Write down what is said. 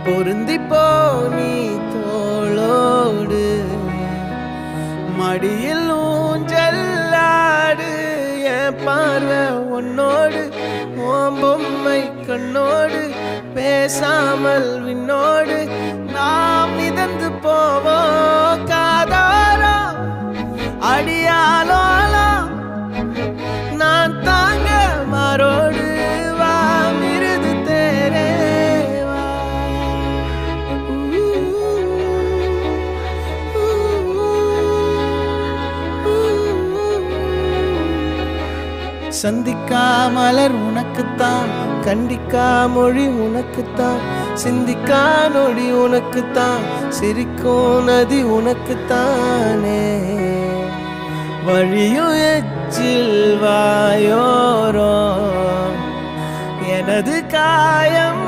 பொருந்தி போனி தோளோடு மடியில் ஊஞ்சல்லாடு என் பார்வை உன்னோடு ஓம் பொம்மை கண்ணோடு பேசாமல் விண்ணோடு நாம் மிதந்து போவோம் காதாரோ அடியாலோலோ நான் தாங்க மாரோடு வா மிருது தேரே வா சந்திக்கா மலர் உனக்குத்தான் கண்டிக்கா மொழி உனக்குத்தான் சிந்திக்கா நொடி உனக்குத்தான் சிரிக்கும் நதி உனக்குத்தானே வழியும் எச்சில் வாயோரோ எனது காயம்